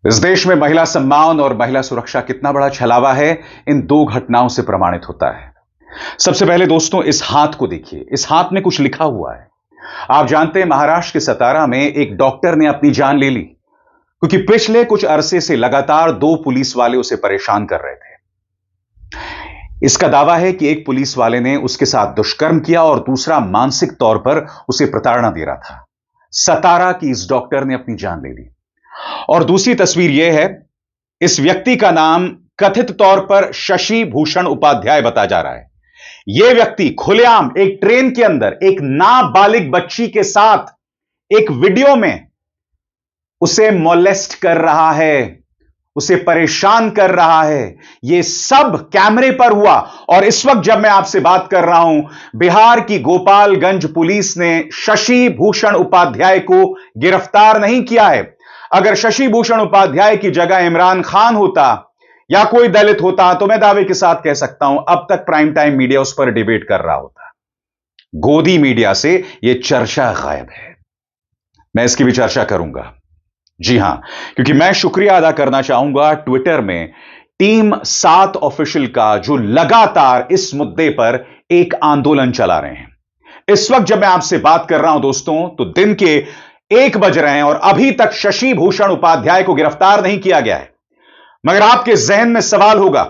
इस देश में महिला सम्मान और महिला सुरक्षा कितना बड़ा छलावा है, इन दो घटनाओं से प्रमाणित होता है। सबसे पहले दोस्तों, इस हाथ को देखिए। इस हाथ में कुछ लिखा हुआ है। आप जानते हैं, महाराष्ट्र के सतारा में एक डॉक्टर ने अपनी जान ले ली क्योंकि पिछले कुछ अरसे से लगातार दो पुलिस वाले उसे परेशान कर रहे थे। इसका दावा है कि एक पुलिस वाले ने उसके साथ दुष्कर्म किया और दूसरा मानसिक तौर पर उसे प्रताड़ना दे रहा था। सतारा की इस डॉक्टर ने अपनी जान ले ली। और दूसरी तस्वीर यह है, इस व्यक्ति का नाम कथित तौर पर शशि भूषण उपाध्याय बताया जा रहा है। यह व्यक्ति खुलेआम एक ट्रेन के अंदर एक नाबालिग बच्ची के साथ एक वीडियो में उसे मोलेस्ट कर रहा है, उसे परेशान कर रहा है। यह सब कैमरे पर हुआ। और इस वक्त जब मैं आपसे बात कर रहा हूं, बिहार की गोपालगंज पुलिस ने शशि भूषण उपाध्याय को गिरफ्तार नहीं किया है। अगर शशि भूषण उपाध्याय की जगह इमरान खान होता या कोई दलित होता तो मैं दावे के साथ कह सकता हूं अब तक प्राइम टाइम मीडिया उस पर डिबेट कर रहा होता। गोदी मीडिया से यह चर्चा गायब है। मैं इसकी भी चर्चा करूंगा, जी हां, क्योंकि मैं शुक्रिया अदा करना चाहूंगा ट्विटर में टीम 7 ऑफिशियल का, जो लगातार इस मुद्दे पर एक आंदोलन चला रहे हैं। इस वक्त जब मैं आपसे बात कर रहा हूं दोस्तों, तो दिन के 1 बज रहे हैं और अभी तक शशि भूषण उपाध्याय को गिरफ्तार नहीं किया गया है। मगर आपके जहन में सवाल होगा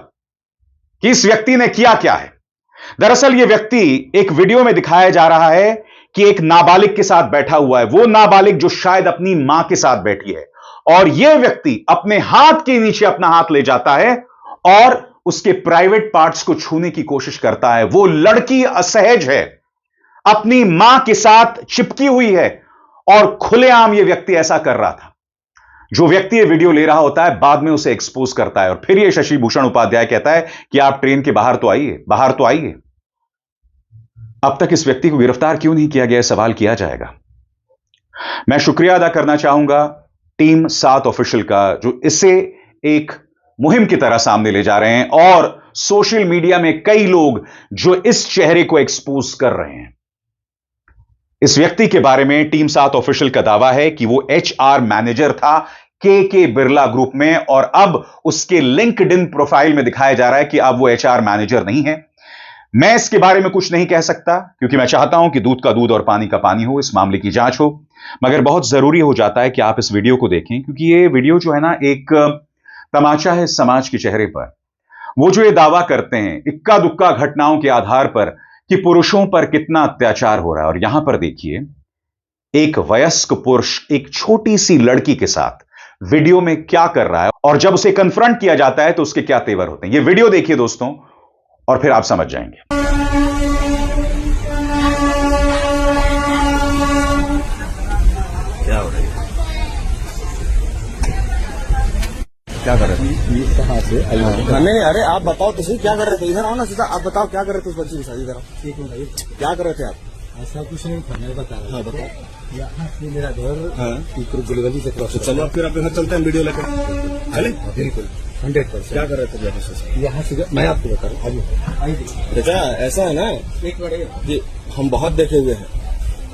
कि इस व्यक्ति ने किया क्या है। दरअसल यह व्यक्ति एक वीडियो में दिखाया जा रहा है कि एक नाबालिग के साथ बैठा हुआ है, वो नाबालिग जो शायद अपनी मां के साथ बैठी है। और यह व्यक्ति अपने हाथ के नीचे अपना हाथ ले जाता है और उसके प्राइवेट पार्ट्स को छूने की कोशिश करता है। वो लड़की असहज है, अपनी मां के साथ चिपकी हुई है और खुलेआम यह व्यक्ति ऐसा कर रहा था। जो व्यक्ति यह वीडियो ले रहा होता है बाद में उसे एक्सपोज करता है और फिर यह शशि भूषण उपाध्याय कहता है कि आप ट्रेन के बाहर तो आइए, बाहर तो आइए। अब तक इस व्यक्ति को गिरफ्तार क्यों नहीं किया गया, सवाल किया जाएगा। मैं शुक्रिया अदा करना चाहूंगा टीम 7 ऑफिशियल का, जो इसे एक मुहिम की तरह सामने ले जा रहे हैं और सोशल मीडिया में कई लोग जो इस चेहरे को एक्सपोज कर रहे हैं। इस व्यक्ति के बारे में टीम 7 ऑफिशियल का दावा है कि वो HR मैनेजर था के बिरला ग्रुप में और अब उसके लिंक्डइन प्रोफाइल में दिखाया जा रहा है कि अब वो HR मैनेजर नहीं है। मैं इसके बारे में कुछ नहीं कह सकता क्योंकि मैं चाहता हूं कि दूध का दूध और पानी का पानी हो, इस मामले की जांच हो। मगर बहुत जरूरी हो जाता है कि आप इस वीडियो को देखें क्योंकि ये वीडियो जो है ना, एक तमाचा है समाज के चेहरे पर। वो जो ये दावा करते हैं इक्का दुक्का घटनाओं के आधार पर कि पुरुषों पर कितना अत्याचार हो रहा है। और यहां पर देखिए, एक वयस्क पुरुष एक छोटी सी लड़की के साथ वीडियो में क्या कर रहा है और जब उसे कन्फ्रंट किया जाता है तो उसके क्या तेवर होते हैं। ये वीडियो देखिए दोस्तों और फिर आप समझ जाएंगे। क्या हो रहा है? क्या कर रहे थे? कहाँ से? नहीं, अरे आप बताओ तो सही, क्या कर रहे थे? इधर आओ ना सीधा, आप बताओ क्या कर रहे थे उस बच्ची के साथ। इधर आओ। एक मिनट, क्या कर रहे थे आप? ऐसा कुछ नहीं था, मैं बता रहा हाँ हूँ। बताओ। यहाँ से मेरा घर हाँ, गुलगली से क्रॉस तो चलो फिर आप घर चलते हैं वीडियो लेकर। चले? बिल्कुल 100%। क्या कर रहे थे जैसे से? यहाँ से मैं आपको बता रहा हूँ। आइए बेटा ऐसा है ना, एक मिनट, जी हम बहुत देखे हुए हैं,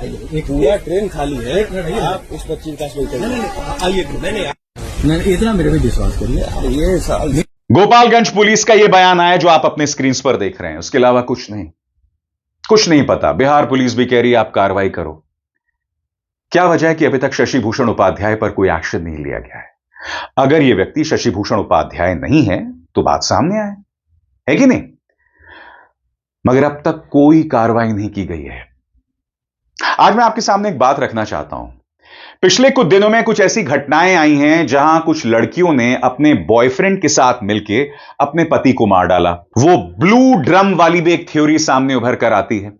आइए एक पूरा ट्रेन खाली है, एक मिनट, आप उस बच्ची के पास बैठे नहीं, हैं। नहीं, आइए नहीं नहीं, इतना मेरे पे विश्वास करिए। ये साल गोपालगंज पुलिस का यह बयान आया जो आप अपने स्क्रीन पर देख रहे हैं। उसके अलावा कुछ नहीं पता। बिहार पुलिस भी कह रही है आप कार्रवाई करो। क्या वजह है कि अभी तक शशि भूषण उपाध्याय पर कोई एक्शन नहीं लिया गया है? अगर यह व्यक्ति शशि भूषण उपाध्याय नहीं है तो बात सामने आए, है कि नहीं? मगर अब तक कोई कार्रवाई नहीं की गई है। आज मैं आपके सामने एक बात रखना चाहता हूं। पिछले कुछ दिनों में कुछ ऐसी घटनाएं आई हैं जहां कुछ लड़कियों ने अपने बॉयफ्रेंड के साथ मिलकर अपने पति को मार डाला। वो ब्लू ड्रम वाली भी एक थ्योरी सामने उभर कर आती है।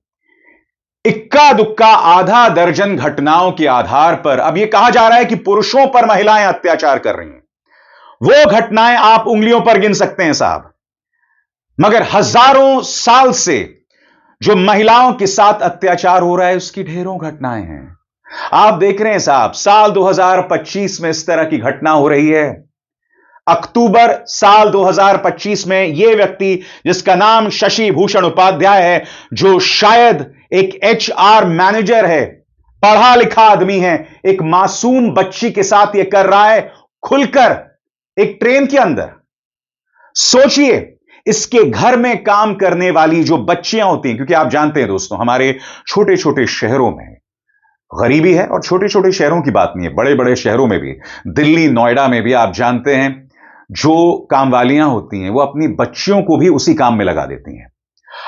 इक्का दुक्का आधा दर्जन घटनाओं के आधार पर अब यह कहा जा रहा है कि पुरुषों पर महिलाएं अत्याचार कर रही हैं। वो घटनाएं आप उंगलियों पर गिन सकते हैं साहब। मगर हजारों साल से जो महिलाओं के साथ अत्याचार हो रहा है उसकी ढेरों घटनाएं हैं। आप देख रहे हैं साहब, साल 2025 में इस तरह की घटना हो रही है। अक्टूबर साल 2025 में यह व्यक्ति जिसका नाम शशि भूषण उपाध्याय है, जो शायद एक HR मैनेजर है, पढ़ा लिखा आदमी है, एक मासूम बच्ची के साथ यह कर रहा है। खुलकर एक ट्रेन के अंदर। सोचिए, इसके घर में काम करने वाली जो बच्चियां होती हैं, क्योंकि आप जानते हैं दोस्तों, हमारे छोटे छोटे शहरों में गरीबी है, और छोटे छोटे शहरों की बात नहीं है, बड़े बड़े शहरों में भी, दिल्ली नोएडा में भी आप जानते हैं, जो काम वालियां होती हैं वो अपनी बच्चियों को भी उसी काम में लगा देती हैं।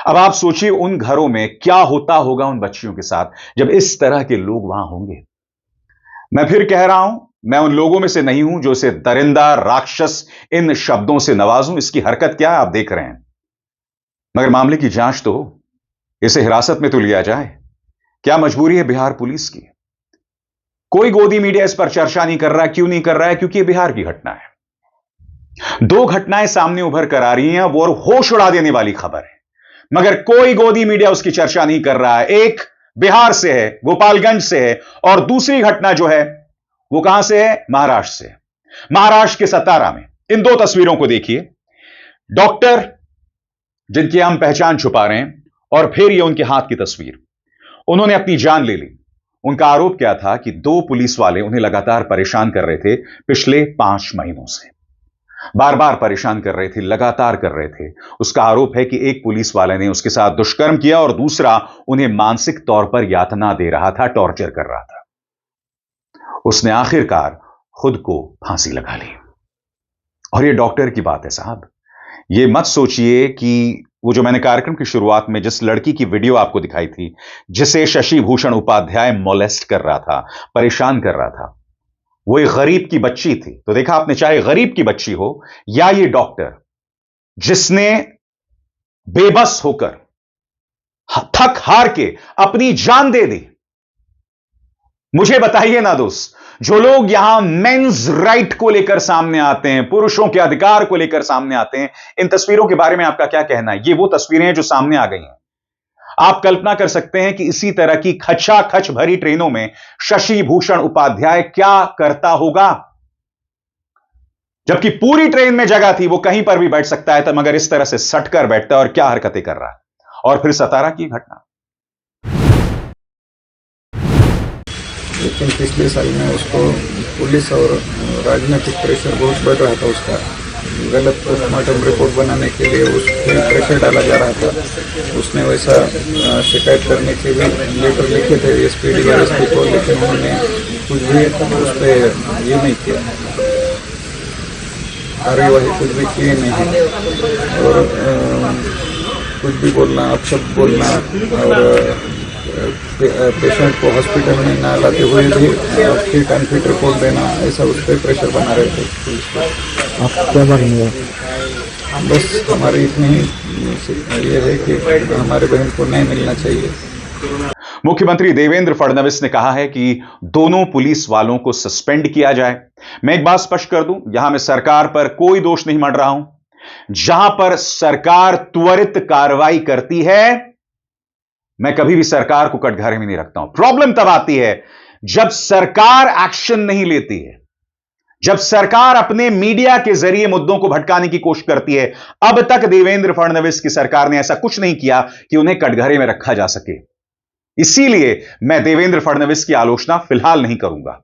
अब आप सोचिए उन घरों में क्या होता होगा उन बच्चियों के साथ जब इस तरह के लोग वहां होंगे। मैं फिर कह रहा हूं, मैं उन लोगों में से नहीं हूं जो इसे दरिंदा, राक्षस इन शब्दों से नवाजूं। इसकी हरकत क्या है आप देख रहे हैं, मगर मामले की जांच तो हो, इसे हिरासत में तो लिया जाए। क्या मजबूरी है बिहार पुलिस की? कोई गोदी मीडिया इस पर चर्चा नहीं कर रहा है। क्यों नहीं कर रहा है? क्योंकि यह बिहार की घटना है। दो घटनाएं सामने उभर कर आ रही हैं, वो होश उड़ा देने वाली खबर है, मगर कोई गोदी मीडिया उसकी चर्चा नहीं कर रहा है। एक बिहार से है, गोपालगंज से है, और दूसरी घटना जो है वो कहां से है? महाराष्ट्र से। महाराष्ट्र के सतारा में। इन दो तस्वीरों को देखिए। डॉक्टर जिनकी हम पहचान छुपा रहे हैं, और फिर ये उनके हाथ की तस्वीर। उन्होंने अपनी जान ले ली। उनका आरोप क्या था कि दो पुलिस वाले उन्हें लगातार परेशान कर रहे थे पिछले 5 महीनों से, बार बार परेशान कर रहे थे, लगातार कर रहे थे। उसका आरोप है कि एक पुलिस वाले ने उसके साथ दुष्कर्म किया और दूसरा उन्हें मानसिक तौर पर यातना दे रहा था, टॉर्चर कर रहा था। उसने आखिरकार खुद को फांसी लगा ली। और ये डॉक्टर की बात है साहब। ये मत सोचिए कि वो जो मैंने कार्यक्रम की शुरुआत में जिस लड़की की वीडियो आपको दिखाई थी, जिसे शशि भूषण उपाध्याय मोलेस्ट कर रहा था, परेशान कर रहा था, वो एक गरीब की बच्ची थी। तो देखा आपने, चाहे गरीब की बच्ची हो या ये डॉक्टर जिसने बेबस होकर, थक हार के अपनी जान दे दी। मुझे बताइए ना दोस्त, जो लोग यहां मेंस राइट को लेकर सामने आते हैं, पुरुषों के अधिकार को लेकर सामने आते हैं, इन तस्वीरों के बारे में आपका क्या कहना है? ये वो तस्वीरें हैं जो सामने आ गई हैं। आप कल्पना कर सकते हैं कि इसी तरह की खचाखच भरी ट्रेनों में शशि भूषण उपाध्याय क्या करता होगा, जबकि पूरी ट्रेन में जगह थी, वो कहीं पर भी बैठ सकता है, तो मगर इस तरह से सटकर बैठता है और क्या हरकतें कर रहा है। और फिर सतारा की घटना। लेकिन पिछले साल में उसको पुलिस और राजनीतिक प्रेशर बहुत बढ़ रहा था। उसका गलत पोस्टमार्टम रिपोर्ट बनाने के लिए उस पर प्रेशर डाला जा रहा था। उसने वैसा शिकायत करने के लिए लेटर लिखे थे SPD और SP को, लेकिन उन्होंने कुछ भी उस पर ये नहीं किया, कार्यवाही कुछ भी किए नहीं। और कुछ भी बोलना, अपशब्द बोलना, और पेशेंट को हॉस्पिटल में ना लाते हुए भी फिट अनफिट रिपोर्ट देना, ऐसा उस पर प्रेशर बना रहे थे पुलिस को। आप क्या मांगेंगे? बस हमारी इतनी ही ये है कि हमारे बहन को न्याय मिलना चाहिए। मुख्यमंत्री देवेंद्र फडणवीस ने कहा है कि दोनों पुलिस वालों को सस्पेंड किया जाए। मैं एक बात स्पष्ट कर दूं, यहां मैं सरकार पर कोई दोष नहीं मढ़ रहा हूं। जहां पर सरकार त्वरित कार्रवाई करती है, मैं कभी भी सरकार को कटघरे में नहीं रखता हूं। प्रॉब्लम तब आती है जब सरकार एक्शन नहीं लेती है, जब सरकार अपने मीडिया के जरिए मुद्दों को भटकाने की कोशिश करती है। अब तक देवेंद्र फडणवीस की सरकार ने ऐसा कुछ नहीं किया कि उन्हें कटघरे में रखा जा सके। इसीलिए मैं देवेंद्र फडणवीस की आलोचना फिलहाल नहीं करूंगा।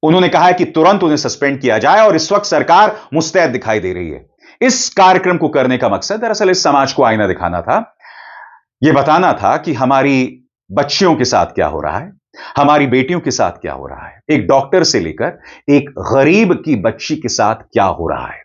उन्होंने कहा है कि तुरंत उन्हें सस्पेंड किया जाए, और इस वक्त सरकार मुस्तैद दिखाई दे रही है। इस कार्यक्रम को करने का मकसद दरअसल इस समाज को आईना दिखाना था, यह बताना था कि हमारी बच्चियों के साथ क्या हो रहा है, हमारी बेटियों के साथ क्या हो रहा है, एक डॉक्टर से लेकर एक गरीब की बच्ची के साथ क्या हो रहा है।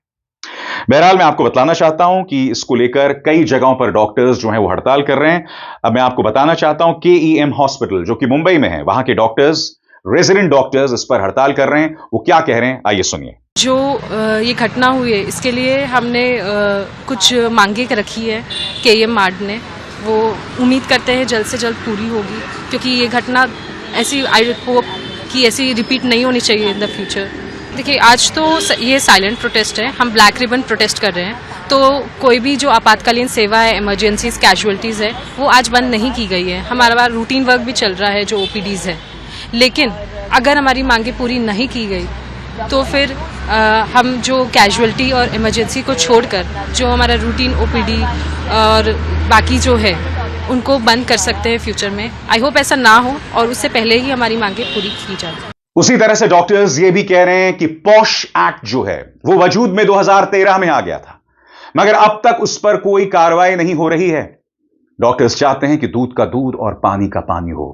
बहरहाल मैं आपको बताना चाहता हूं कि इसको लेकर कई जगहों पर डॉक्टर्स जो हैं वो हड़ताल कर रहे हैं। अब मैं आपको बताना चाहता हूं KEM हॉस्पिटल जो कि मुंबई में है, वहां के डॉक्टर्स, रेजिडेंट डॉक्टर्स इस पर हड़ताल कर रहे हैं। वो क्या कह रहे हैं, आइए सुनिए। जो ये घटना हुई है, इसके लिए हमने कुछ मांगे रखी है KEM मार्ड ने। वो उम्मीद करते हैं जल्द से जल्द पूरी होगी, क्योंकि ये घटना ऐसी, आई होप कि ऐसी रिपीट नहीं होनी चाहिए इन द फ्यूचर। देखिए, आज तो ये साइलेंट प्रोटेस्ट है, हम ब्लैक रिबन प्रोटेस्ट कर रहे हैं, तो कोई भी जो आपातकालीन सेवा है, इमरजेंसीज, कैजुअलिटीज़ है, वो आज बंद नहीं की गई है। हमारा रूटीन वर्क भी चल रहा है, जो OPDs है। लेकिन अगर हमारी मांगे पूरी नहीं की गई तो फिर हम जो कैजुअलिटी और इमरजेंसी को छोड़कर जो हमारा रूटीन OPD और बाकी जो है उनको बंद कर सकते हैं फ्यूचर में। आई होप ऐसा ना हो और उससे पहले ही हमारी मांगे पूरी की जाए। उसी तरह से डॉक्टर्स ये भी कह रहे हैं कि पॉश एक्ट जो है वो वजूद में 2013 में आ गया था, मगर अब तक उस पर कोई कार्रवाई नहीं हो रही है। डॉक्टर्स चाहते हैं कि दूध का दूध और पानी का पानी हो।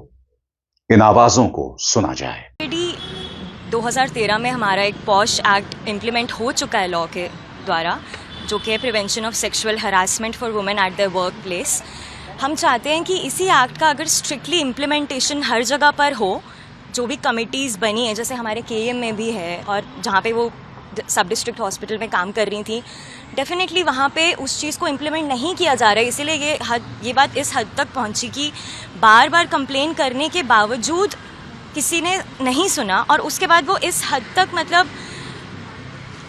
इन आवाजों को सुना जाए। ऑलरेडी 2013 में हमारा एक पॉश एक्ट इम्प्लीमेंट हो चुका है लॉ के द्वारा, जो कि prevention of sexual harassment for women at the work place. हम चाहते हैं कि इसी एक्ट का अगर स्ट्रिक्टली इम्प्लीमेंटेशन हर जगह पर हो, जो भी कमिटीज़ बनी है, जैसे हमारे केएम में भी है और जहाँ पे वो सब डिस्ट्रिक्ट हॉस्पिटल में काम कर रही थी, डेफिनेटली वहाँ पे उस चीज़ को इम्प्लीमेंट नहीं किया जा रहा है। इसीलिए ये बात इस हद तक पहुँची कि बार बार कंप्लेन करने के बावजूद किसी ने नहीं सुना, और उसके बाद वो इस हद तक मतलब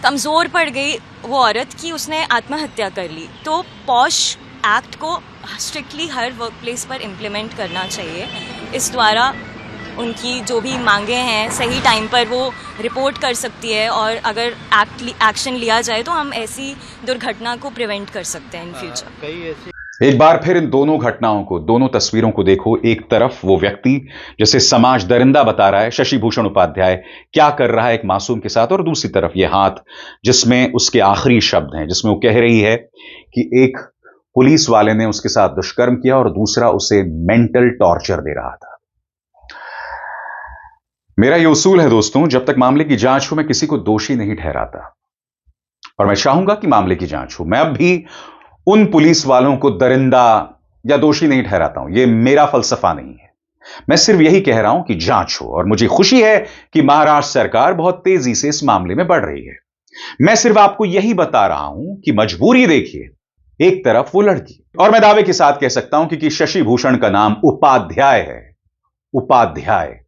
कमज़ोर पड़ गई वो औरत कि उसने आत्महत्या कर ली। तो पॉश एक्ट को स्ट्रिक्टली हर वर्क प्लेस पर इम्प्लीमेंट करना चाहिए। इस द्वारा उनकी जो भी मांगे हैं सही टाइम पर वो रिपोर्ट कर सकती है, और अगर एक्शन लिया जाए तो हम ऐसी दुर्घटना को प्रिवेंट कर सकते हैं इन फ्यूचर। एक बार फिर इन दोनों घटनाओं को, दोनों तस्वीरों को देखो। एक तरफ वो व्यक्ति जिसे समाज दरिंदा बता रहा है, शशि भूषण उपाध्याय, क्या कर रहा है एक मासूम के साथ, और दूसरी तरफ ये हाथ जिसमें उसके आखिरी शब्द हैं, जिसमें वो कह रही है कि एक पुलिस वाले ने उसके साथ दुष्कर्म किया और दूसरा उसे मेंटल टॉर्चर दे रहा था। मेरा ये उसूल है दोस्तों, जब तक मामले की जांच हो मैं किसी को दोषी नहीं ठहराता, और मैं चाहूंगा कि मामले की जांच हो। मैं अब भी उन पुलिस वालों को दरिंदा या दोषी नहीं ठहराता हूं, यह मेरा फलसफा नहीं है। मैं सिर्फ यही कह रहा हूं कि जांच हो, और मुझे खुशी है कि महाराष्ट्र सरकार बहुत तेजी से इस मामले में बढ़ रही है। मैं सिर्फ आपको यही बता रहा हूं कि मजबूरी देखिए, एक तरफ वो लड़की, और मैं दावे के साथ कह सकता हूं कि शशि भूषण का नाम उपाध्याय है, उपाध्याय,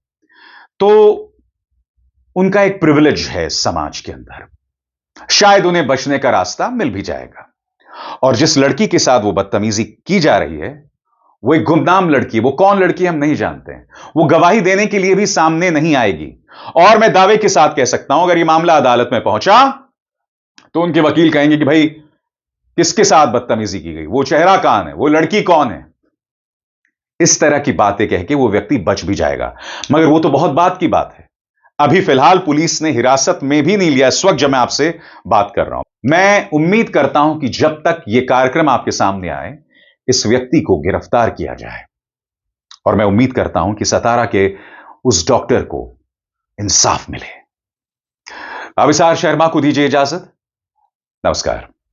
तो उनका एक प्रिविलेज है समाज के अंदर, शायद उन्हें बचने का रास्ता मिल भी जाएगा। और जिस लड़की के साथ वो बदतमीजी की जा रही है वो एक गुमनाम लड़की, वो कौन लड़की हम नहीं जानते हैं, वो गवाही देने के लिए भी सामने नहीं आएगी। और मैं दावे के साथ कह सकता हूं अगर ये मामला अदालत में पहुंचा तो उनके वकील कहेंगे कि भाई किसके साथ बदतमीजी की गई, वो चेहरा कौन है, वो लड़की कौन है। इस तरह की बातें कह के वो व्यक्ति बच भी जाएगा, मगर वो तो बहुत बात की बात है। अभी फिलहाल पुलिस ने हिरासत में भी नहीं लिया इस वक्त जब मैं आपसे बात कर रहा हूं। मैं उम्मीद करता हूं कि जब तक यह कार्यक्रम आपके सामने आए इस व्यक्ति को गिरफ्तार किया जाए, और मैं उम्मीद करता हूं कि सतारा के उस डॉक्टर को इंसाफ मिले। अविसार शर्मा को दीजिए इजाजत। नमस्कार।